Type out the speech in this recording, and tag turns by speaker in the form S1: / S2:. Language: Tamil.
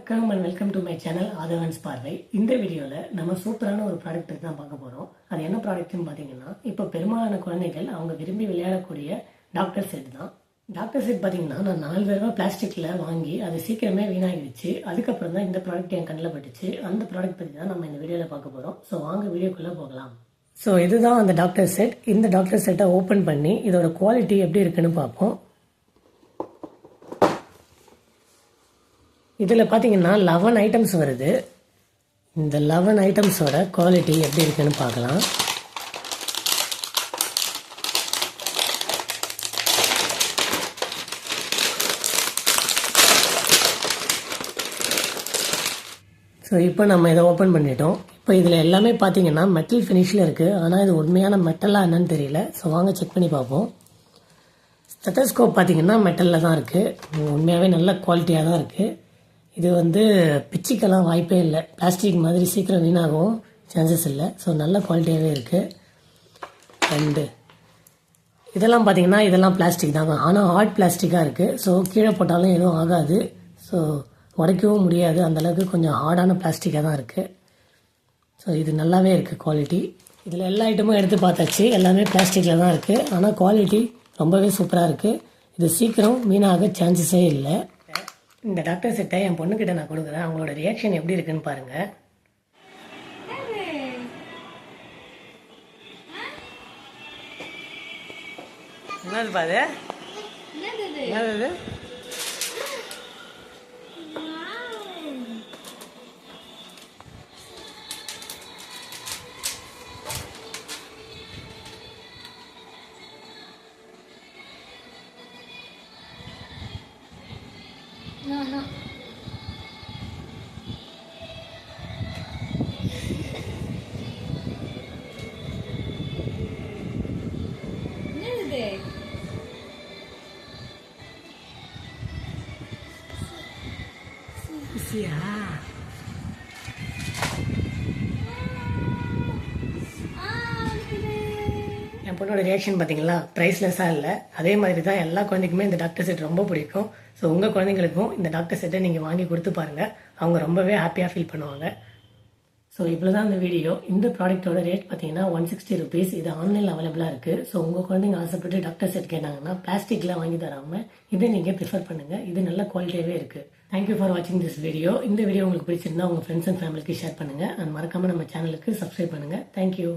S1: வணக்கம் and welcome to my channel Aadhavan's பார்வை. இந்த வீடியோவில் நம்ம சூப்பரான ஒரு ப்ராடக்ட் தான் பார்க்க போகிறோம். அது என்ன ப்ராடக்ட்னு பார்த்தீங்கன்னா, இப்போ பெரும்பாலான குழந்தைகள் அவங்க விரும்பி விளையாடக்கூடிய டாக்டர் செட் தான். டாக்டர் செட் பார்த்தீங்கன்னா நான் 4 தடவை பிளாஸ்டிக்கில் வாங்கி அது சீக்கிரமே வீணாகிடுச்சு. அதுக்கப்புறம் தான் இந்த ப்ராடக்ட் என் கண்ணில் பட்டுச்சு. அந்த ப்ராடக்ட் பற்றி தான் நம்ம இந்த வீடியோவில் பார்க்க போகிறோம். ஸோ வாங்க வீடியோக்குள்ளே போகலாம். ஸோ இதுதான் அந்த டாக்டர் செட். இந்த டாக்டர் செட்டை ஓப்பன் பண்ணி இதோட குவாலிட்டி எப்படி இருக்குன்னு பார்ப்போம். இதில் பார்த்தீங்கன்னா 11 ஐட்டம்ஸ் வருது. இந்த 11 ஐட்டம்ஸோட குவாலிட்டி எப்படி இருக்குன்னு பார்க்கலாம். ஸோ இப்போ நம்ம இதை ஓப்பன் பண்ணிட்டோம். இப்போ இதில் எல்லாமே பார்த்தீங்கன்னா மெட்டல் ஃபினிஷில் இருக்குது. ஆனால் இது உண்மையான மெட்டலாக என்னன்னு தெரியல. ஸோ வாங்க செக் பண்ணி பார்ப்போம். ஸ்டெத்தஸ்கோப் பார்த்தீங்கன்னா மெட்டலில் தான் இருக்குது. உண்மையாகவே நல்ல குவாலிட்டியாக தான் இருக்குது. இது பிச்சுக்கெல்லாம் வாய்ப்பே இல்லை. பிளாஸ்டிக் மாதிரி சீக்கிரம் வீணாகவும் சான்சஸ் இல்லை. ஸோ நல்ல குவாலிட்டியாகவே இருக்குது. அண்டு இதெல்லாம் பார்த்தீங்கன்னா இதெல்லாம் பிளாஸ்டிக் தாங்க. ஆனால் ஹார்ட் பிளாஸ்டிக்காக இருக்குது. ஸோ கீழே போட்டாலும் எதுவும் ஆகாது. ஸோ உடைக்கவும் முடியாது. அந்தளவுக்கு கொஞ்சம் ஹார்டான பிளாஸ்டிக்காக தான் இருக்குது. ஸோ இது நல்லாவே இருக்குது குவாலிட்டி. இதில் எல்லா ஐட்டமும் எடுத்து பார்த்தாச்சு. எல்லாமே பிளாஸ்டிக்கில் தான் இருக்குது. ஆனால் குவாலிட்டி ரொம்பவே சூப்பராக இருக்குது. இது சீக்கிரம் வீணாக சான்சஸே இல்லை. இந்த டாக்டர் செட்டை என் பொண்ணுக்கிட்ட நான் கொடுக்குறேன். அவங்களோட ரியாக்ஷன் எப்படி இருக்குன்னு பாருங்க. என்னது பாரு, என்னது
S2: No. என்னது?
S1: சியா என் பொண்ணோட ரியாக்ஷன் பார்த்தீங்களா? ப்ரைஸ்லெஸ்ஸாக இல்லை. அதே மாதிரி தான் எல்லா குழந்தைக்குமே இந்த டாக்டர் செட் ரொம்ப பிடிக்கும். ஸோ உங்கள் குழந்தைங்களுக்கும் இந்த டாக்டர் செட்டை நீங்கள் வாங்கி கொடுத்து பாருங்கள். அவங்க ரொம்பவே ஹாப்பியாக ஃபீல் பண்ணுவாங்க. ஸோ இவ்வளோ தான் இந்த வீடியோ. இந்த ப்ராடக்ட்டோட ரேட் பார்த்தீங்கன்னா 160 rupees. இது ஆன்லைனில் அவைலபிளாக இருக்குது. ஸோ உங்கள் குழந்தைங்க ஆசைப்பட்டு டாக்டர் செட் கேட்டாங்கன்னா பிளாஸ்டிக்லாம் வாங்கி தராமல் இதை நீங்கள் ப்ரிஃபர் பண்ணுங்கள். இது நல்ல குவாலிட்டியாகவே இருக்குது. தேங்க்யூ ஃபார் வாட்சிங் திஸ் வீடியோ. இந்த வீடியோ உங்களுக்கு பிடிச்சிருந்தா உங்கள் ஃப்ரெண்ட்ஸ் அண்ட் ஃபேமிலிக்கு ஷேர் பண்ணுங்கள். அண்ட் மறக்காமல் நம்ம சேனலுக்கு சப்ஸ்கிரைப் பண்ணுங்கள். தேங்க்யூ.